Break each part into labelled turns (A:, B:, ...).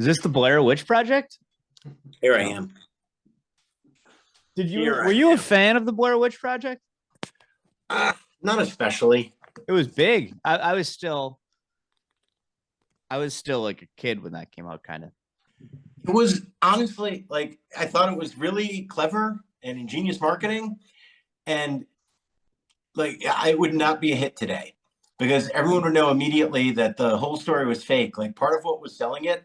A: Is this the Blair Witch Project?
B: Here I am.
A: Were you a fan of the Blair Witch Project?
B: Not especially.
A: It was big. I was still like a kid when that came out, kind of.
B: It was honestly like I thought it was really clever and ingenious marketing, and like I would not be a hit today because everyone would know immediately that the whole story was fake. Like part of what was selling it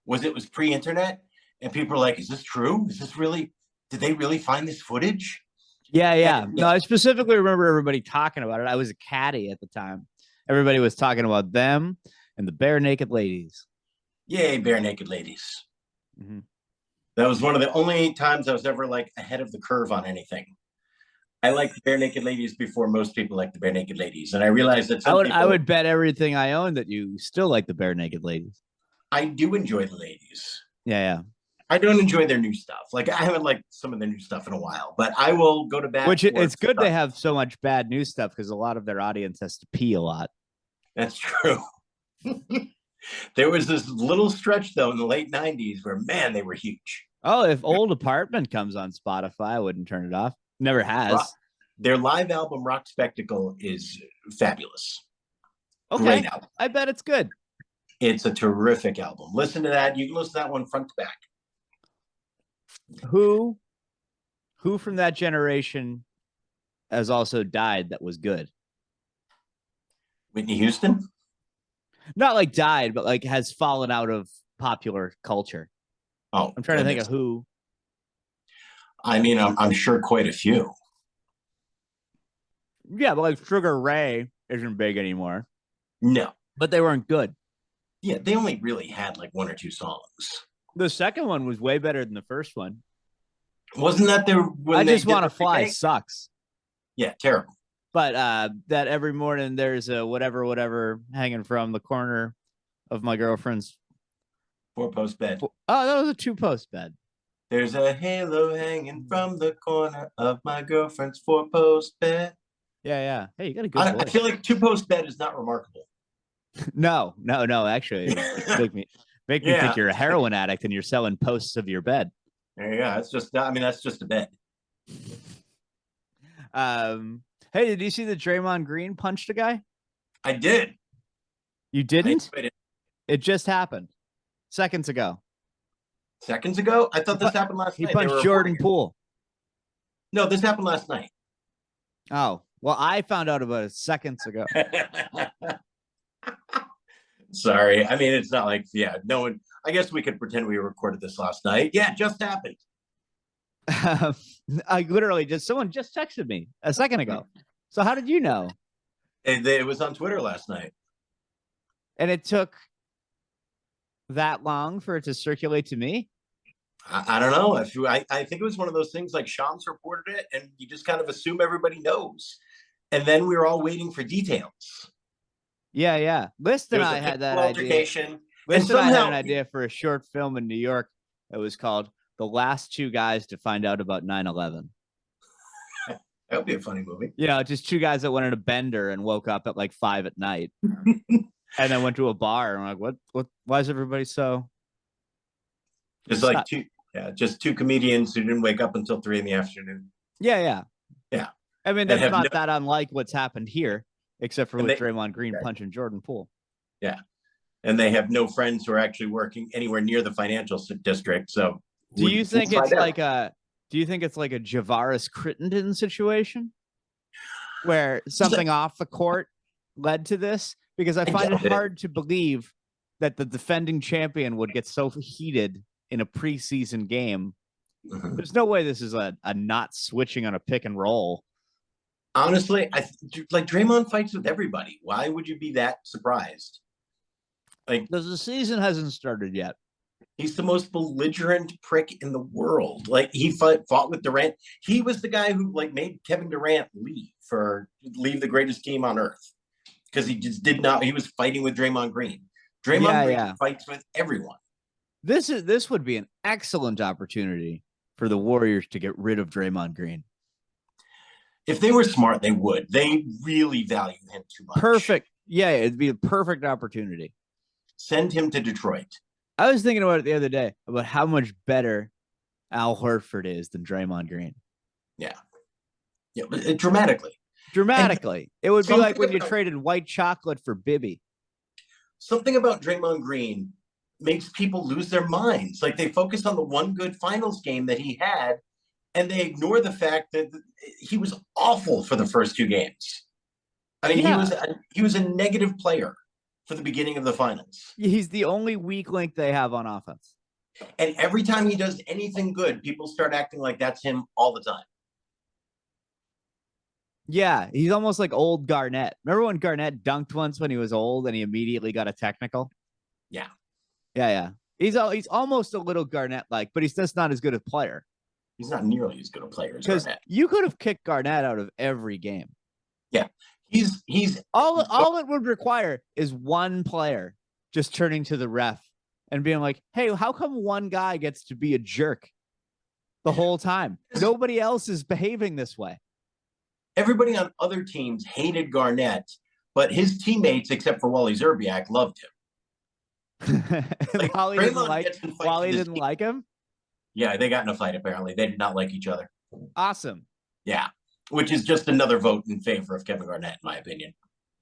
B: was pre-internet, and people were like, "Is this true? Is this really? Did they really find this footage?"
A: Yeah. No, I specifically remember everybody talking about it. I was a caddy at the time. Everybody was talking about them and the bare naked ladies.
B: Yay, bare naked ladies.
A: Mm-hmm.
B: That was one of the only times I was ever like ahead of the curve on anything. I like the bare naked ladies before most people like the bare naked ladies, and I realized that
A: I would bet everything I own that you still like the bare naked ladies.
B: I do enjoy the ladies.
A: Yeah.
B: I don't enjoy their new stuff. Like I haven't liked some of their new stuff in a while, but I will go to bat.
A: Which it's good they have so much bad new stuff because a lot of their audience has to pee a lot.
B: That's true. There was this little stretch though in the late 90s where man, they were huge.
A: Oh, if Old Apartment comes on Spotify, I wouldn't turn it off. Never has.
B: Their live album Rock Spectacle is fabulous.
A: Okay. Great album. I bet it's good.
B: It's a terrific album. Listen to that. You can listen to that one front to back.
A: Who from that generation has also died that was good?
B: Whitney Houston?
A: Not like died, but like has fallen out of popular culture.
B: Oh,
A: I'm trying to think of who.
B: I mean, I'm sure quite a few.
A: Yeah, but like Sugar Ray isn't big anymore.
B: No.
A: But they weren't good.
B: Yeah, they only really had like one or two songs.
A: The second one was way better than the first one.
B: Wasn't that the
A: I Just Want to Fly sucks.
B: Yeah, terrible.
A: But that every morning there's a whatever hanging from the corner of my girlfriend's
B: 4-post bed.
A: Oh, that was a 2-post bed.
B: There's a halo hanging from the corner of my girlfriend's 4-post bed.
A: Yeah. Hey, you got a good voice.
B: I feel like 2-post bed is not remarkable.
A: No. Actually, make me think you're a heroin addict and you're selling posts of your bed.
B: Yeah, it's just. I mean, that's just a bed.
A: Hey, did you see that Draymond Green punched a guy?
B: I did.
A: You didn't? It just happened seconds ago.
B: Seconds ago? I thought this happened last night.
A: He punched Jordan Poole.
B: No, this happened last night.
A: Oh, well, I found out about it seconds ago.
B: Sorry. I mean, it's not like, no one. I guess we could pretend we recorded this last night. Yeah, it just happened.
A: I literally someone just texted me a second ago. So how did you know?
B: It was on Twitter last night.
A: And it took that long for it to circulate to me?
B: I don't know. I think it was one of those things like Shams reported it, and you just kind of assume everybody knows. And then we were all waiting for details.
A: Yeah. List and I had that idea. List and I had an idea for a short film in New York that was called The Last Two Guys to Find Out About 9/11.
B: That would be a funny movie.
A: Just two guys that went on a bender and woke up at like 5 p.m. and then went to a bar and like, what? Why is everybody so?
B: It's like just two comedians who didn't wake up until 3 p.m.
A: Yeah. I mean, that's not that unlike what's happened here, except for with Draymond Green punching Jordan Poole.
B: Yeah, and they have no friends who are actually working anywhere near the financial district. So,
A: do you think it's like a Javaris Crittenden situation where something off the court led to this? Because I find it hard to believe that the defending champion would get so heated in a preseason game. Mm-hmm. There's no way this is a not switching on a pick and roll.
B: Honestly, like Draymond fights with everybody. Why would you be that surprised? Like,
A: because the season hasn't started yet.
B: He's the most belligerent prick in the world. Like he fought with Durant. He was the guy who like made Kevin Durant leave the greatest team on earth because he just did not. He was fighting with Draymond Green. Draymond Green fights with everyone.
A: This would be an excellent opportunity for the Warriors to get rid of Draymond Green.
B: If they were smart, they would. They really value him too much.
A: Perfect. Yeah, it'd be a perfect opportunity.
B: Send him to Detroit.
A: I was thinking about it the other day about how much better Al Horford is than Draymond Green.
B: Yeah. Yeah, dramatically.
A: Dramatically. It would be like when you
B: about,
A: traded white chocolate for Bibby.
B: something about Draymond Green makes people lose their minds. Like, they focus on the one good finals game that he had, and they ignore the fact that he was awful for the first two games. I mean, he was a negative player for the beginning of the finals.
A: He's the only weak link they have on offense.
B: And every time he does anything good, people start acting like that's him all the time.
A: Yeah, he's almost like old Garnett. Remember when Garnett dunked once when he was old and he immediately got a technical?
B: Yeah.
A: Yeah. He's almost a little Garnett-like, but he's just not as good a player.
B: He's not nearly as good a player as Garnett.
A: You could have kicked Garnett out of every game.
B: Yeah. He's
A: all it would require is one player just turning to the ref and being like, hey, how come one guy gets to be a jerk the whole time? Nobody else is behaving this way.
B: Everybody on other teams hated Garnett, but his teammates, except for Wally Zerbiak, loved him.
A: Like, Wally didn't like him?
B: Yeah, they got in a fight, apparently. They did not like each other.
A: Awesome.
B: Yeah, which is just another vote in favor of Kevin Garnett, in my opinion.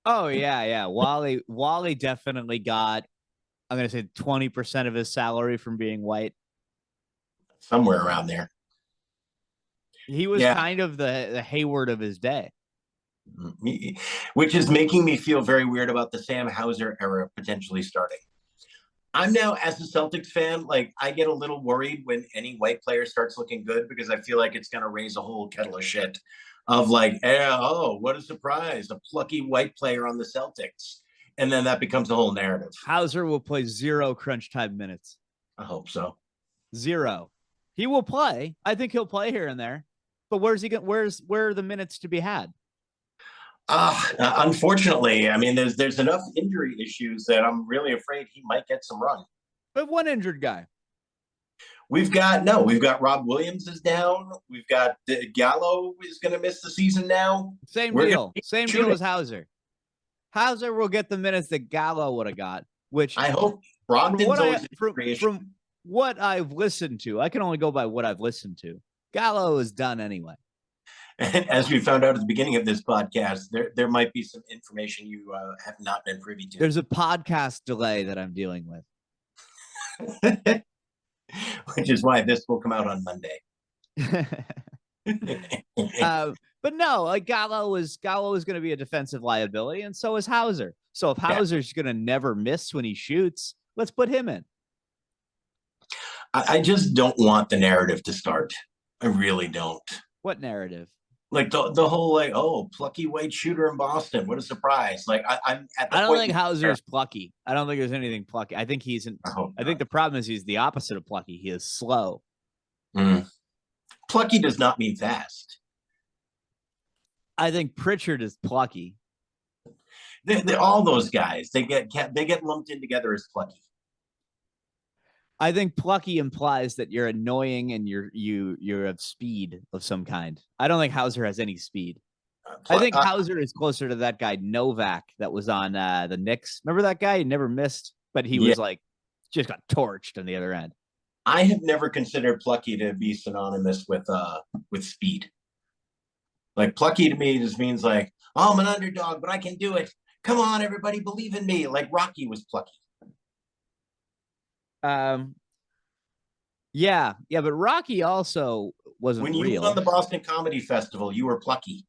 A: Oh, yeah. Wally definitely got, I'm going to say 20% of his salary from being white.
B: Somewhere around there.
A: He was kind of the Hayward of his day.
B: Which is making me feel very weird about the Sam Hauser era potentially starting. I'm now, as a Celtics fan, like, I get a little worried when any white player starts looking good, because I feel like it's going to raise a whole kettle of shit of like, oh, what a surprise, a plucky white player on the Celtics. And then that becomes a whole narrative.
A: Hauser will play 0 crunch time minutes.
B: I hope so.
A: 0. He will play. I think he'll play here and there. But where are the minutes to be had?
B: Unfortunately, I mean, there's enough injury issues that I'm really afraid he might get some run.
A: But one injured guy.
B: We've got Rob Williams is down. We've got Gallo is going to miss the season now.
A: Same deal as Hauser. Hauser will get the minutes that Gallo would have got, which
B: I hope. Brogdon's
A: from what I've listened to, I can only go by what I've listened to. Gallo is done anyway.
B: And as we found out at the beginning of this podcast, there might be some information you have not been privy to.
A: There's a podcast delay that I'm dealing with.
B: Which is why this will come out on Monday.
A: But no, like Gallo is going to be a defensive liability, and so is Hauser. So if Hauser's going to never miss when he shoots, let's put him in.
B: I just don't want the narrative to start. I really don't.
A: What narrative?
B: Like the whole like, oh, plucky white shooter in Boston. What a surprise! Like I'm at the
A: I don't think Hauser is plucky. I don't think there's anything plucky. I think he's I think the problem is he's the opposite of plucky. He is slow.
B: Plucky does not mean fast.
A: I think Pritchard is plucky.
B: They're all those guys. They get lumped in together as plucky.
A: I think plucky implies that you're annoying and you have speed of some kind. I don't think Hauser has any speed. I think Hauser is closer to that guy Novak that was on the Knicks. Remember that guy? He never missed, but he was like just got torched on the other end.
B: I have never considered plucky to be synonymous with speed. Like, plucky to me just means like, oh, I'm an underdog, but I can do it. Come on, everybody, believe in me. Like Rocky was plucky.
A: Yeah, but Rocky also wasn't
B: when you
A: real.
B: won the Boston Comedy Festival, you were plucky.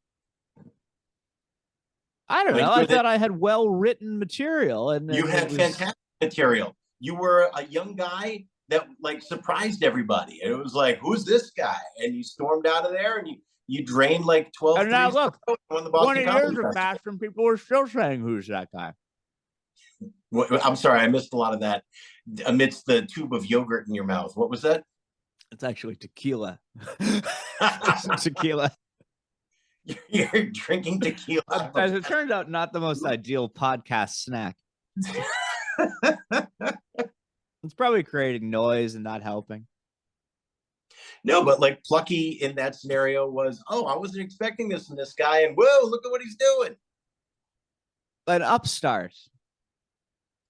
A: I don't know. I thought I had well-written material, and
B: you had fantastic material. You were a young guy that like surprised everybody. It was like, who's this guy? And you stormed out of there, and you drained like 12.
A: And now look,
B: and won the Boston
A: 20 years have passed, and people are still saying, "Who's that guy?"
B: I'm sorry, I missed a lot of that amidst the tube of yogurt in your mouth. What was that?
A: It's actually tequila. Tequila.
B: You're drinking tequila.
A: As it turns out, not the most ideal podcast snack. It's probably creating noise and not helping.
B: No, but like plucky in that scenario was, oh, I wasn't expecting this from this guy, and whoa, look at what he's doing.
A: An upstart.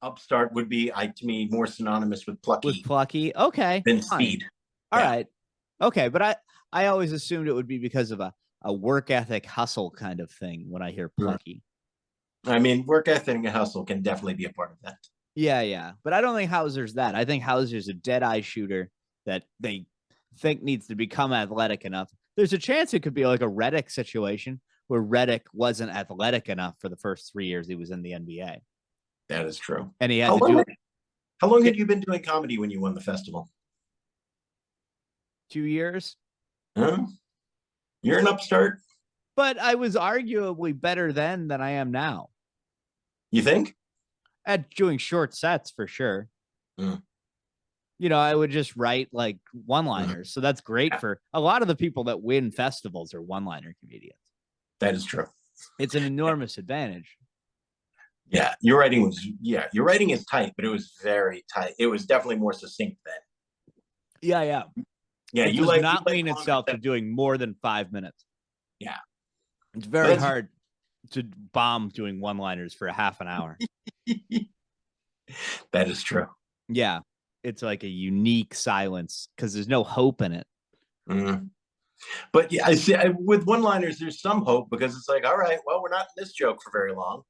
B: upstart would be, to me, more synonymous with plucky
A: Okay.
B: than
A: Fine.
B: speed.
A: All right. Okay. But I always assumed it would be because of a work ethic hustle kind of thing when I hear plucky.
B: I mean, work ethic and hustle can definitely be a part of that.
A: Yeah, yeah. But I don't think Hauser's that. I think Hauser's a dead-eye shooter that they think needs to become athletic enough. There's a chance it could be like a Redick situation where Redick wasn't athletic enough for the first 3 years he was in the NBA.
B: That is true.
A: And he had to do it.
B: How long had you been doing comedy when you won the festival?
A: 2 years.
B: Huh? You're an upstart.
A: But I was arguably better then than I am now.
B: You think?
A: At doing short sets for sure.
B: Mm.
A: You know, I would just write like one-liners. So that's great for a lot of the people that win festivals are one-liner comedians.
B: That is true.
A: It's an enormous advantage.
B: Yeah, your writing is tight, but it was very tight. It was definitely more succinct then.
A: Yeah, yeah.
B: Yeah,
A: it does not lean itself to doing more than 5 minutes.
B: Yeah.
A: It's very hard to bomb doing one-liners for a half an hour.
B: That is true.
A: Yeah. It's like a unique silence because there's no hope in it.
B: Mm-hmm. But yeah, I see with one-liners, there's some hope because it's like, all right, well, we're not in this joke for very long.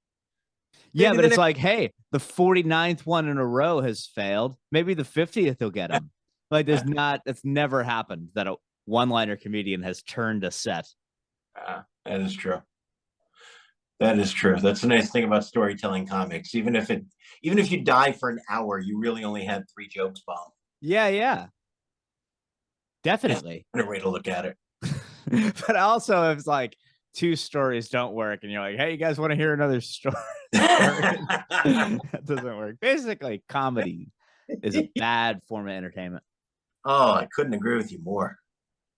A: Yeah, but it's like, hey, the 49th one in a row has failed. Maybe the 50th will get him. Like it's never happened that a one-liner comedian has turned a set.
B: That is true. That is true. That's the nice thing about storytelling comics. Even if you die for an hour, you really only had 3 jokes bombed.
A: Yeah, yeah. Definitely.
B: That's a way to look at it.
A: But also, if it's like 2 stories don't work and you're like, hey, you guys want to hear another story? That doesn't work. Basically, comedy is a bad form of entertainment.
B: Oh, I couldn't agree with you more.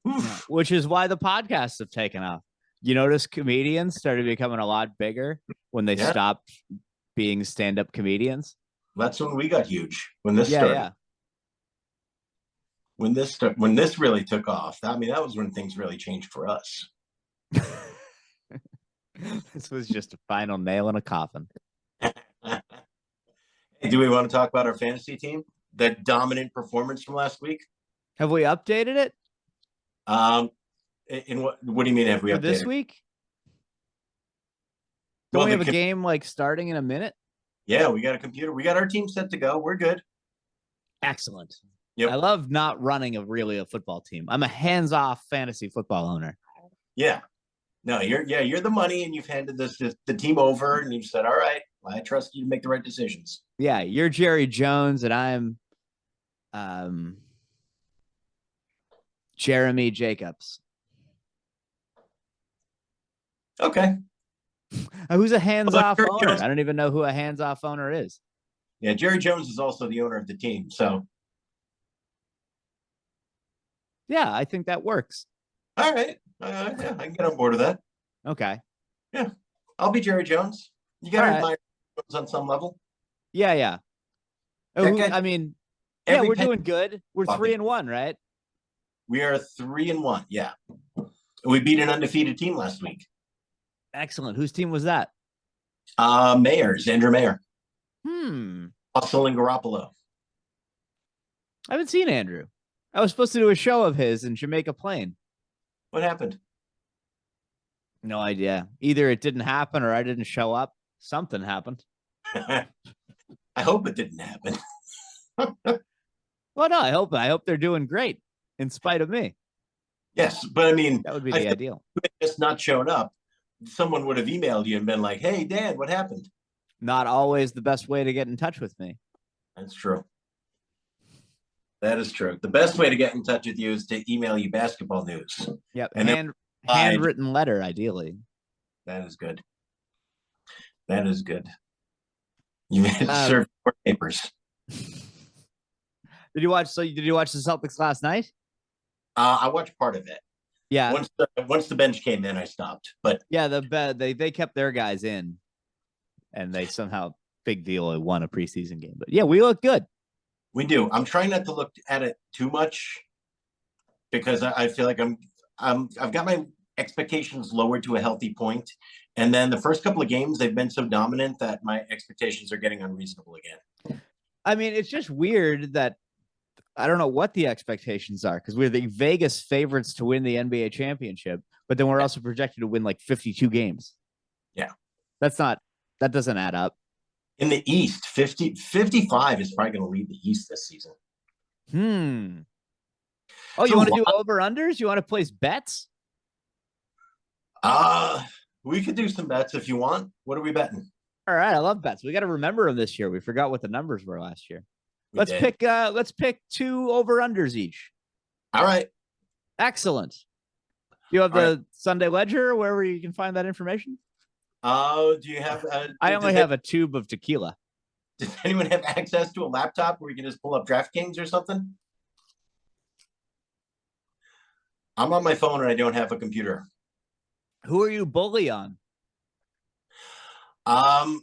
A: Yeah, which is why the podcasts have taken off. You notice comedians started becoming a lot bigger when they stopped being stand-up comedians.
B: That's when we got huge. When this started.
A: Yeah.
B: When this really took off. I mean, that was when things really changed for us.
A: This was just a final nail in a coffin.
B: Hey, do we want to talk about our fantasy team? That dominant performance from last week?
A: Have we updated it?
B: In what do you mean have we updated
A: this week? Don't we have a game like starting in a minute?
B: Yeah, we got a computer. We got our team set to go. We're good.
A: Excellent.
B: Yep.
A: I love not running a football team. I'm a hands-off fantasy football owner.
B: Yeah. No, you're the money, and you've handed the team over, and you've said, all right, I trust you to make the right decisions.
A: Yeah, you're Jerry Jones, and I'm Jeremy Jacobs.
B: Okay.
A: Who's a hands-off owner? I don't even know who a hands-off owner is.
B: Yeah, Jerry Jones is also the owner of the team, so.
A: Yeah, I think that works.
B: All right. Yeah, I can get on board with that.
A: Okay.
B: Yeah. I'll be Jerry Jones. You got to admire Jones on some level.
A: Yeah, yeah. I mean, yeah, we're doing good. We're 3-1, right?
B: We are 3-1, yeah. We beat an undefeated team last week.
A: Excellent. Whose team was that?
B: Mayer's, Andrew Mayer.
A: Hustle
B: and Garoppolo.
A: I haven't seen Andrew. I was supposed to do a show of his in Jamaica Plain.
B: What happened?
A: No idea. Either it didn't happen or I didn't show up. Something happened.
B: I hope it didn't happen.
A: Well, no, I hope they're doing great in spite of me.
B: Yes, but I mean,
A: that would be the ideal.
B: Just not shown up. Someone would have emailed you and been like, hey, Dan, what happened?
A: Not always the best way to get in touch with me.
B: That's true. That is true. The best way to get in touch with you is to email you basketball news.
A: Yep. And handwritten letter, ideally.
B: That is good. That is good. You serve court papers.
A: Did you watch the Celtics last night?
B: I watched part of it.
A: Yeah.
B: Once the bench came in, I stopped. But
A: yeah, they kept their guys in, and they somehow big deal won a preseason game. But yeah, we look good.
B: We do. I'm trying not to look at it too much because I feel like I've got my expectations lowered to a healthy point. And then the first couple of games, they've been so dominant that my expectations are getting unreasonable again.
A: I mean, it's just weird that I don't know what the expectations are because we're the Vegas favorites to win the NBA championship, but then we're also projected to win like 52 games.
B: Yeah.
A: That doesn't add up.
B: In the East, 55 is probably going to lead the East this season.
A: Oh, you want to do over-unders? You want to place bets?
B: We could do some bets if you want. What are we betting?
A: All right, I love bets. We got to remember them this year. We forgot what the numbers were last year. Let's pick 2 over-unders each.
B: All right.
A: Excellent. You have the Sunday Ledger, wherever you can find that information?
B: Do you have
A: I only have a tube of tequila.
B: Does anyone have access to a laptop where you can just pull up DraftKings or something? I'm on my phone and I don't have a computer.
A: Who are you bully on?
B: I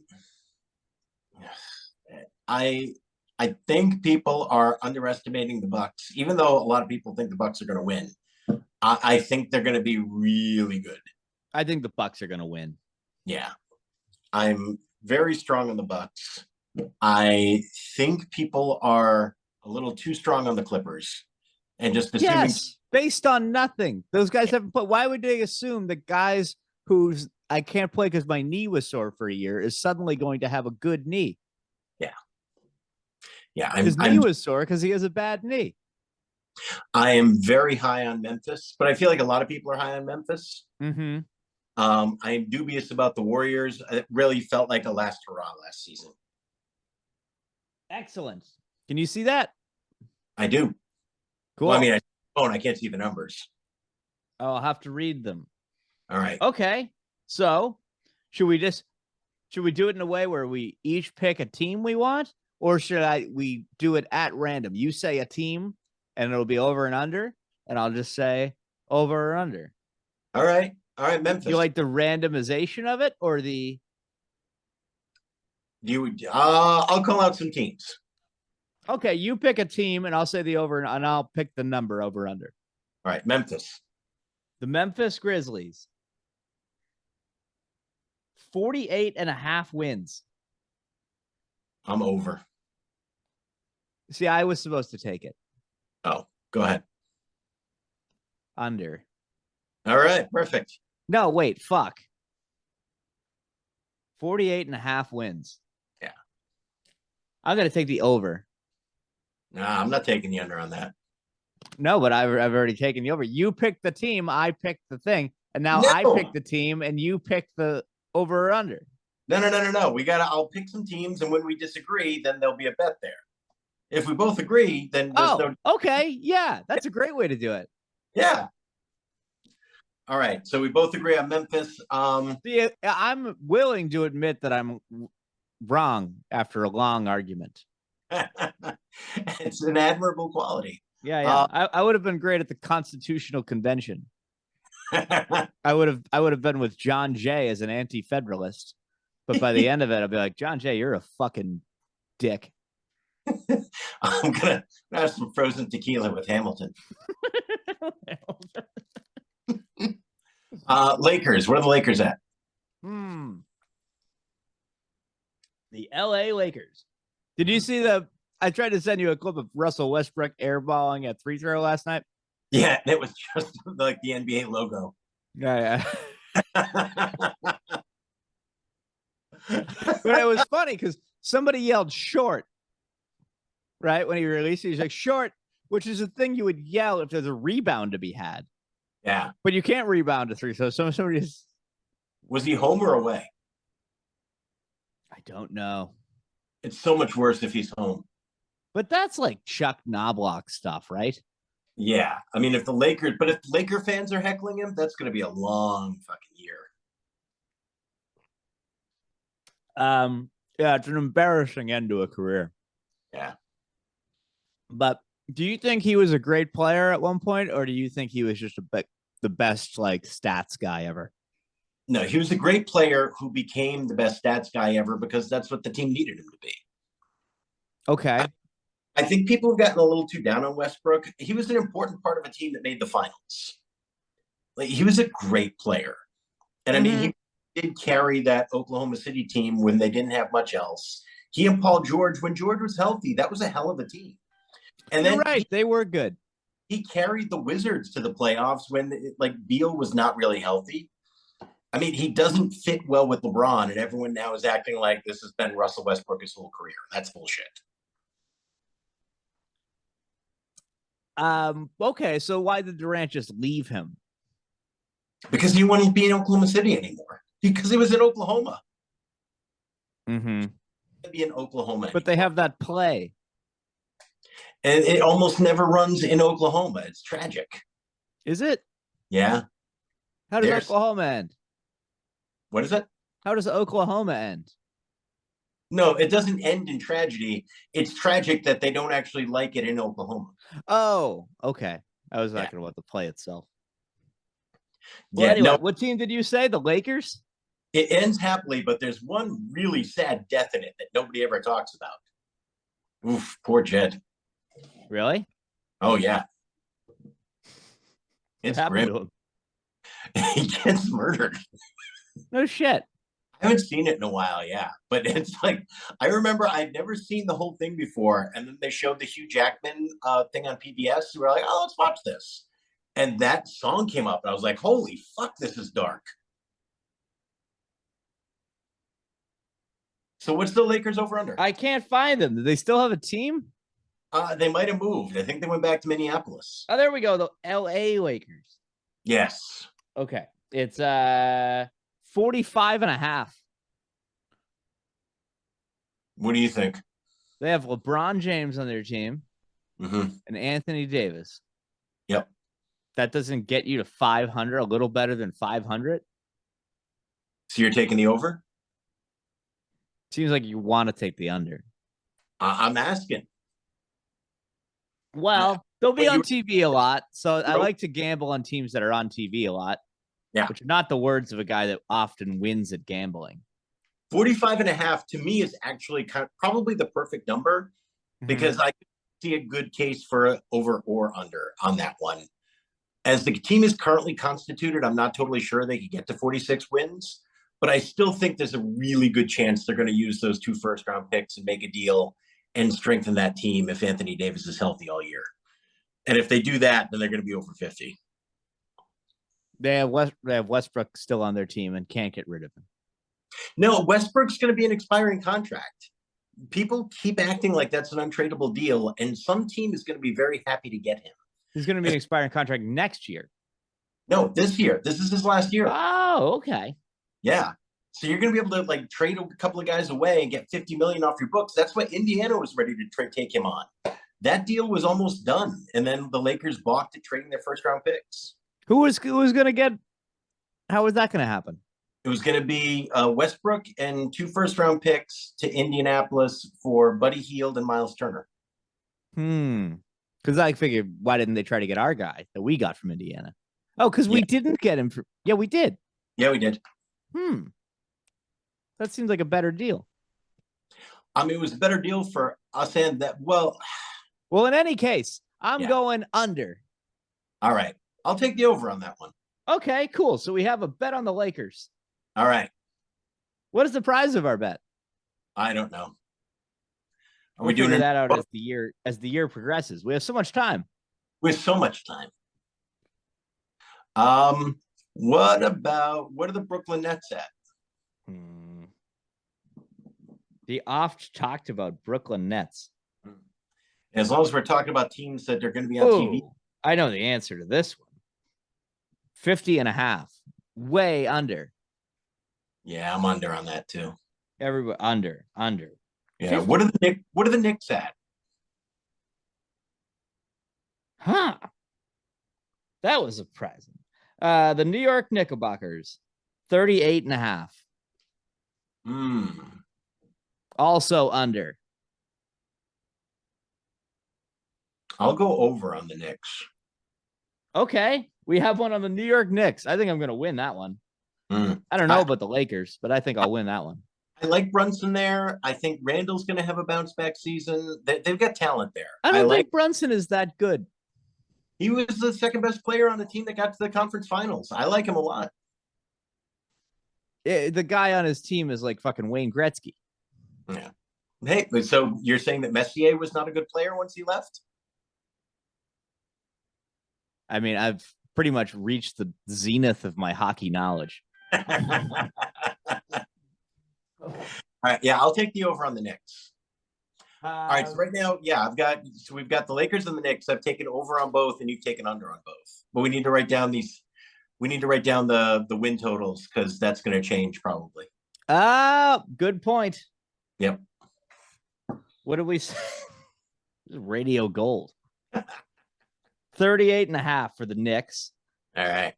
B: think people are underestimating the Bucks, even though a lot of people think the Bucks are going to win. I think they're going to be really good.
A: I think the Bucks are going to win.
B: Yeah, I'm very strong on the Bucks. I think people are a little too strong on the Clippers, and just assuming
A: based on nothing. Those guys haven't played. Why would they assume that guys who's I can't play because my knee was sore for a year is suddenly going to have a good knee?
B: Yeah,
A: his knee was sore because he has a bad knee.
B: I am very high on Memphis, but I feel like a lot of people are high on Memphis.
A: Mm-hmm.
B: I'm dubious about the Warriors. It really felt like a last hurrah last season.
A: Excellent. Can you see that?
B: I do.
A: Cool.
B: Well, I mean, I can't see the numbers.
A: I'll have to read them.
B: All right.
A: Okay. So should we do it in a way where we each pick a team we want, or should we do it at random? You say a team and it'll be over and under, and I'll just say over or under.
B: All right. Memphis.
A: You like the randomization of it or the?
B: I'll call out some teams.
A: Okay, you pick a team and I'll say the over and I'll pick the number over under.
B: All right, Memphis.
A: The Memphis Grizzlies. 48.5 wins.
B: I'm over.
A: See, I was supposed to take it.
B: Oh, go ahead.
A: Under.
B: All right, perfect.
A: No, wait, fuck. 48.5 wins.
B: Yeah.
A: I'm going to take the over.
B: Nah, I'm not taking the under on that.
A: No, but I've already taken the over. You picked the team, I picked the thing, and now I picked the team, and you picked the over or under.
B: No. I'll pick some teams, and when we disagree, then there'll be a bet there. If we both agree, then there's
A: okay. Yeah, that's a great way to do it.
B: Yeah. All right. So we both agree on Memphis.
A: See, I'm willing to admit that I'm wrong after a long argument.
B: It's an admirable quality.
A: Yeah. I would have been great at the Constitutional Convention. I would have been with John Jay as an anti-federalist, but by the end of it, I'll be like, John Jay, you're a fucking dick.
B: I'm gonna have some frozen tequila with Hamilton. Lakers. Where are the Lakers at?
A: The LA Lakers. Did you see I tried to send you a clip of Russell Westbrook airballing a free throw last night.
B: Yeah, it was just like the NBA logo.
A: Yeah. But it was funny because somebody yelled short, right? When he released it, he's like short, which is a thing you would yell if there's a rebound to be had.
B: Yeah.
A: But you can't rebound a three. So somebody just...
B: Was he home or away?
A: I don't know.
B: It's so much worse if he's home.
A: But that's like Chuck Knobloch stuff, right?
B: Yeah. I mean, if the Laker fans are heckling him, that's going to be a long fucking year.
A: Yeah, it's an embarrassing end to a career.
B: Yeah.
A: But do you think he was a great player at one point, or do you think he was just the best like stats guy ever?
B: No, he was a great player who became the best stats guy ever because that's what the team needed him to be.
A: Okay.
B: I think people have gotten a little too down on Westbrook. He was an important part of a team that made the finals. like he was a great player. And I mean, he did carry that Oklahoma City team when they didn't have much else. He and Paul George, when George was healthy, that was a hell of a team. And
A: You're
B: then
A: right. They were good.
B: he carried the Wizards to the playoffs when like Beal was not really healthy. I mean, he doesn't fit well with LeBron, and everyone now is acting like this has been Russell Westbrook his whole career. That's bullshit.
A: Okay, so why did Durant just leave him?
B: Because he wouldn't be in Oklahoma City anymore. Because he was in Oklahoma.
A: Mm-hmm.
B: Be in Oklahoma anymore.
A: But they have that play.
B: And it almost never runs in Oklahoma. It's tragic.
A: Is it?
B: Yeah.
A: How does Oklahoma end?
B: What is it?
A: How does Oklahoma end?
B: No, it doesn't end in tragedy. It's tragic that they don't actually like it in Oklahoma.
A: Oh, okay. I was talking about the play itself. Well,
B: Yeah,
A: anyway,
B: no,
A: what team did you say? The Lakers?
B: it ends happily, but there's one really sad death in it that nobody ever talks about. Oof, poor Jed.
A: Really?
B: Oh, yeah.
A: What
B: It's
A: happened
B: grim.
A: to him?
B: He gets murdered.
A: No shit.
B: I haven't seen it in a while, yeah. But it's like, I remember I'd never seen the whole thing before. And then they showed the Hugh Jackman thing on PBS. We were like, oh, let's watch this. And that song came up. And I was like, holy fuck, this is dark. So what's the Lakers over under?
A: I can't find them. Do they still have a team?
B: They might have moved. I think they went back to Minneapolis.
A: Oh, there we go. The LA Lakers.
B: Yes.
A: Okay. It's 45.5.
B: What do you think?
A: They have LeBron James on their team and Anthony Davis.
B: Yep.
A: That doesn't get you to 500, a little better than 500.
B: So you're taking the over?
A: Seems like you want to take the under.
B: I'm asking.
A: Well, they'll be on TV a lot. So I like to gamble on teams that are on TV a lot.
B: Yeah.
A: Which are not the words of a guy that often wins at gambling.
B: 45.5 to me is actually probably the perfect number because I see a good case for over or under on that one. As the team is currently constituted, I'm not totally sure they could get to 46 wins, but I still think there's a really good chance they're going to use those 2 first-round picks and make a deal and strengthen that team if Anthony Davis is healthy all year. And if they do that, then they're going to be over 50.
A: They have Westbrook still on their team and can't get rid of him.
B: No, Westbrook's going to be an expiring contract. People keep acting like that's an untradeable deal, and some team is going to be very happy to get him.
A: He's going to be an expiring contract next year.
B: No, this year. This is his last year.
A: Oh, okay.
B: Yeah. So you're going to be able to like trade a couple of guys away and get $50 million off your books. That's why Indiana was ready to take him on. That deal was almost done, and then the Lakers balked at trading their first-round picks.
A: Who was going to get? How was that going to happen?
B: It was going to be Westbrook and 2 first-round picks to Indianapolis for Buddy Hield and Miles Turner.
A: Because I figured, why didn't they try to get our guy that we got from Indiana? Oh, because we didn't get him. Yeah, we did.
B: Yeah, we did.
A: That seems like a better deal.
B: I mean, it was a better deal for us and that. Well,
A: in any case, I'm going under.
B: All right. I'll take the over on that one.
A: Okay, cool. So we have a bet on the Lakers.
B: All right.
A: What is the prize of our bet?
B: I don't know.
A: We're doing that out as the year progresses. We have so much time.
B: We have so much time. What are the Brooklyn Nets at?
A: The oft talked about Brooklyn Nets.
B: As long as we're talking about teams that are going to be on TV.
A: I know the answer to this one. 50.5. Way under.
B: Yeah, I'm under on that too.
A: Everybody under.
B: Yeah. 50. What are the Knicks at?
A: That was surprising. The New York Knickerbockers, 38.5. Also under.
B: I'll go over on the Knicks.
A: Okay. We have one on the New York Knicks. I think I'm going to win that one. I don't know about the Lakers, but I think I'll win that one.
B: I like Brunson there. I think Randall's going to have a bounce back season. They've got talent there.
A: I don't think Brunson is that good.
B: He was the second best player on the team that got to the conference finals. I like him a lot.
A: The guy on his team is like fucking Wayne Gretzky.
B: Yeah. Hey, so you're saying that Messier was not a good player once he left?
A: I mean, I've pretty much reached the zenith of my hockey knowledge.
B: All right, yeah, I'll take the over on the Knicks. All right, so right now, yeah, we've got the Lakers and the Knicks. I've taken over on both, and you've taken under on both. But we need to write down these. We need to write down the win totals because that's going to change probably.
A: Good point.
B: Yep.
A: What did we say? Radio gold. 38.5 for the Knicks.
B: All right.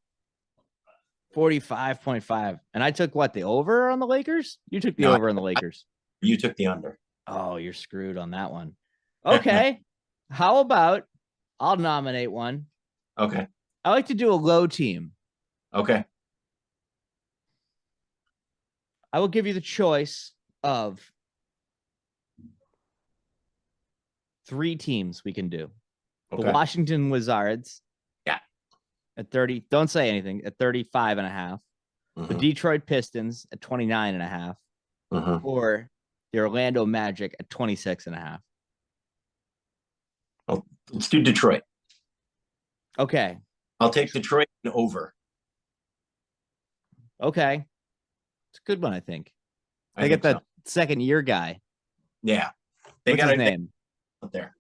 A: 45.5. And I took what, the over on the Lakers? You took the over on the Lakers.
B: You took the under.
A: Oh, you're screwed on that one. Okay. How about I'll nominate one.
B: Okay.
A: I like to do a low team.
B: Okay.
A: I will give you the choice of 3 teams we can do.
B: Okay.
A: The Washington Wizards.
B: Yeah.
A: At 30. Don't say anything. At 35.5.
B: Mm-hmm.
A: The Detroit Pistons at 29.5.
B: Mm-hmm.
A: Or the Orlando Magic at 26.5.
B: Well, let's do Detroit.
A: Okay.
B: I'll take Detroit and over.
A: Okay. It's a good one, I think. They get that second year guy.
B: Yeah.
A: What's his name?
B: Up there.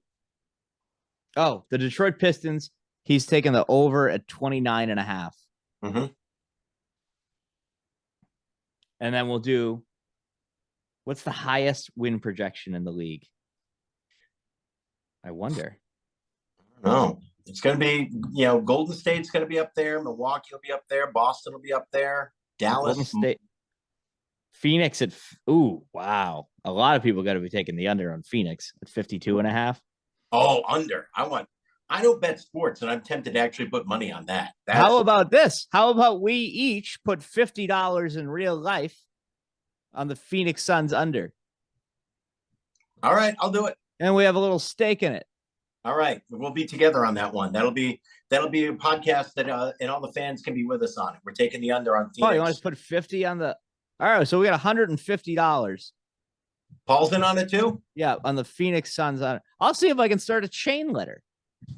A: Oh, the Detroit Pistons. He's taking the over at 29.5.
B: Mm-hmm.
A: And then we'll do, what's the highest win projection in the league? I wonder.
B: No. It's going to be, Golden State's going to be up there. Milwaukee will be up there. Boston will be up there. Dallas.
A: Golden State. Phoenix at, ooh, wow. A lot of people got to be taking the under on Phoenix at 52.5.
B: Oh, under. I don't bet sports, and I'm tempted to actually put money on that.
A: How about this? How about we each put $50 in real life on the Phoenix Suns under?
B: All right, I'll do it.
A: And we have a little stake in it.
B: All right, we'll be together on that one. That'll be a podcast that and all the fans can be with us on it. We're taking the under on Phoenix.
A: Oh, you want to put 50 on the? All right, so we got $150.
B: Paul's in on it too.
A: Yeah, on the Phoenix Suns on it. I'll see if I can start a chain letter.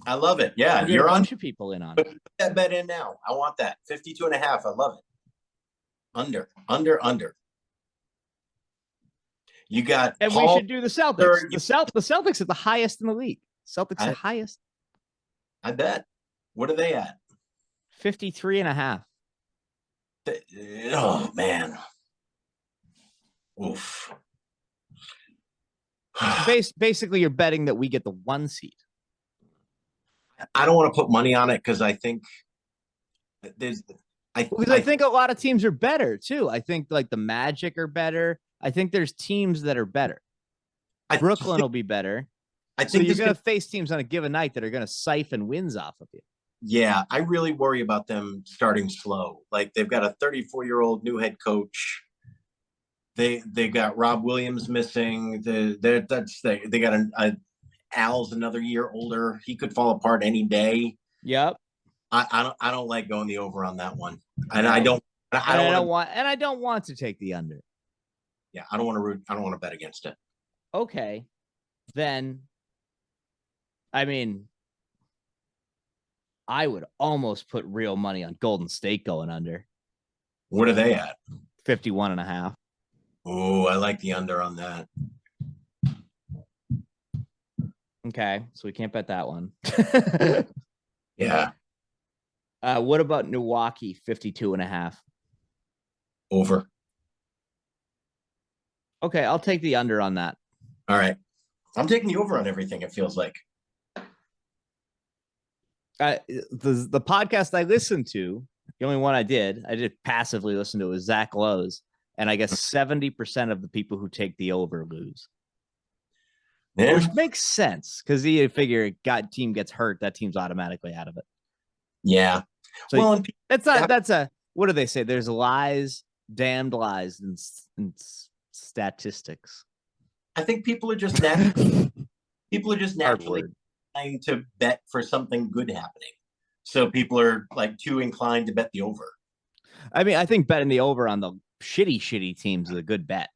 B: I love it. Yeah,
A: you're a bunch of people in on it.
B: Put that bet in now. I want that 52.5. I love it. Under. You got,
A: and
B: Paul,
A: we should do the Celtics. The Celtics are the highest in the league. Celtics are the highest.
B: I bet. What are they at?
A: 53.5.
B: Oh man. Oof.
A: Basically, you're betting that we get the 1 seed.
B: I don't want to put money on it because I think I
A: think a lot of teams are better too. I think like the Magic are better. I think there's teams that are better. Brooklyn will be better. I think you're going to face teams on a given night that are going to siphon wins off of you. Yeah,
B: I really worry about them starting slow. Like they've got a 34-year-old new head coach. They got Rob Williams missing. They got Al's another year older. He could fall apart any day.
A: Yep.
B: I don't like going the over on that one, and
A: I don't want to take the under.
B: Yeah, I don't want to bet against it.
A: Okay, then. I mean, I would almost put real money on Golden State going under.
B: What are they at?
A: 51.5.
B: Oh, I like the under on that.
A: Okay, so we can't bet that one.
B: Yeah.
A: What about Milwaukee, 52.5?
B: Over.
A: Okay, I'll take the under on that.
B: All right. I'm taking the over on everything, it feels like.
A: The podcast I listened to, the only one I did passively listen to, was Zach Lowe's. And I guess 70% of the people who take the over lose. Yeah. Which makes sense because you figure team gets hurt, that team's automatically out of it.
B: Yeah.
A: So well, that's what do they say? There's lies, damned lies, and statistics.
B: I think people are just naturally trying to bet for something good happening. So people are like too inclined to bet the over.
A: I mean, I think betting the over on the shitty teams is a good bet.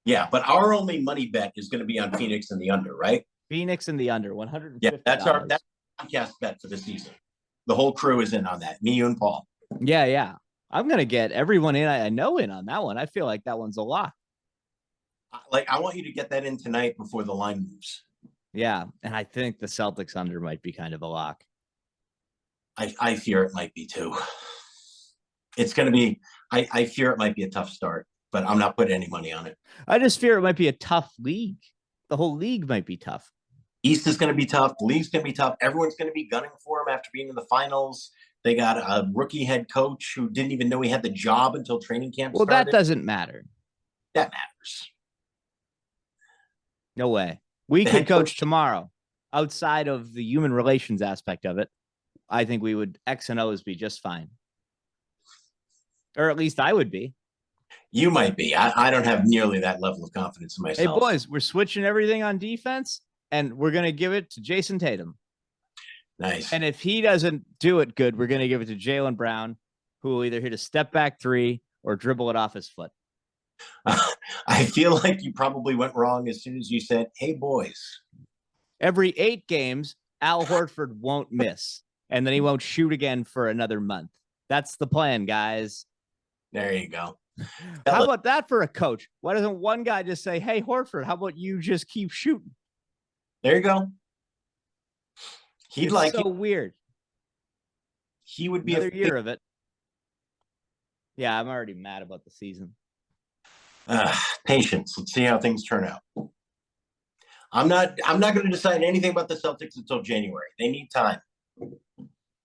B: Yeah, but our only money bet is going to be on Phoenix and the under, right?
A: Phoenix and the under, $150.
B: Yeah, that's our podcast bet for the season. The whole crew is in on that. Me, you, and Paul.
A: Yeah. I'm gonna get everyone in I know in on that one. I feel like that one's a lock.
B: Like, I want you to get that in tonight before the line moves.
A: Yeah, and I think the Celtics under might be kind of a lock.
B: I fear it might be too. It's going to be. I fear it might be a tough start, but I'm not putting any money on it.
A: I just fear it might be a tough league. The whole league might be tough.
B: East is going to be tough. The league's going to be tough. Everyone's going to be gunning for him after being in the finals. They got a rookie head coach who didn't even know he had the job until training camp started.
A: Well, that doesn't matter.
B: That matters.
A: No way. We could coach tomorrow. Outside of the human relations aspect of it, I think we would X and O's be just fine. Or at least I would be.
B: You might be. I don't have nearly that level of confidence in myself.
A: Hey, boys, we're switching everything on defense, and we're going to give it to Jason Tatum.
B: Nice.
A: And if he doesn't do it good, we're going to give it to Jaylen Brown, who will either hit a step back three or dribble it off his foot.
B: I feel like you probably went wrong as soon as you said, hey, boys.
A: Every 8 games, Al Horford won't miss, and then he won't shoot again for another month. That's the plan, guys.
B: There you go.
A: How about that for a coach? Why doesn't one guy just say, hey, Horford, how about you just keep shooting?
B: There you go. He'd
A: it's
B: like
A: so
B: it.
A: Weird.
B: He would be
A: another year of it. Yeah, I'm already mad about the season.
B: Patience. Let's see how things turn out. I'm not going to decide anything about the Celtics until January. They need time.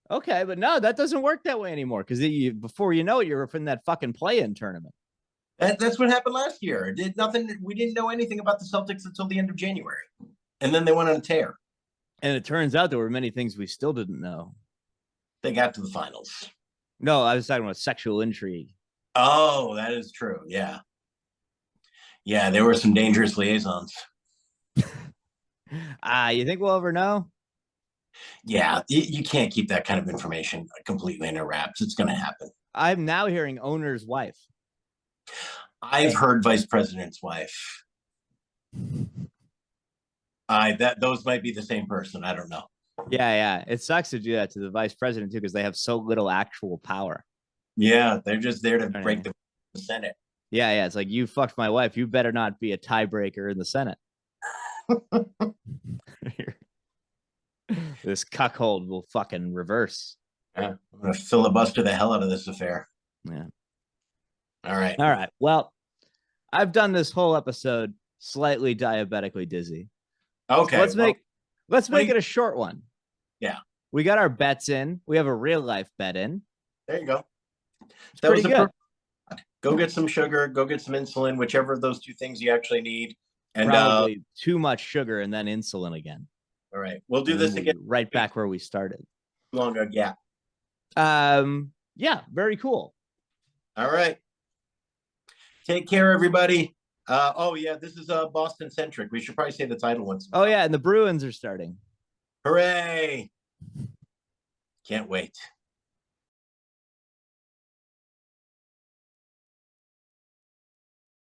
A: Okay, but no, that doesn't work that way anymore because before you know it, you're in that fucking play-in tournament.
B: That's what happened last year. We didn't know anything about the Celtics until the end of January, and then they went on a tear.
A: And it turns out there were many things we still didn't know.
B: They got to the finals.
A: No, I was talking about sexual intrigue.
B: Oh, that is true. Yeah. Yeah, there were some dangerous liaisons.
A: You think we'll ever know?
B: Yeah, you can't keep that kind of information completely in a wraps. It's going to happen.
A: I'm now hearing owner's wife.
B: I've heard vice president's wife. Those might be the same person. I don't know.
A: Yeah. It sucks to do that to the vice president too, because they have so little actual power.
B: Yeah, they're just there to break the Senate.
A: Yeah. It's like, you fucked my wife. You better not be a tiebreaker in the Senate. This cuckold will fucking reverse.
B: Yeah, I'm gonna filibuster the hell out of this affair.
A: Yeah.
B: All right.
A: Well, I've done this whole episode slightly diabetically dizzy.
B: Okay.
A: So let's make it a short one.
B: Yeah.
A: We got our bets in. We have a real life bet in.
B: There you go.
A: That was good.
B: Go get some sugar. Go get some insulin. Whichever of those two things you actually need. And
A: probably too much sugar and then insulin again.
B: All right. We'll do this again.
A: Right back where we started.
B: Longer gap.
A: Yeah. Very cool.
B: All right. Take care, everybody. This is Boston Centric. We should probably say the title once.
A: Oh, yeah, and the Bruins are starting.
B: Hooray. Can't wait.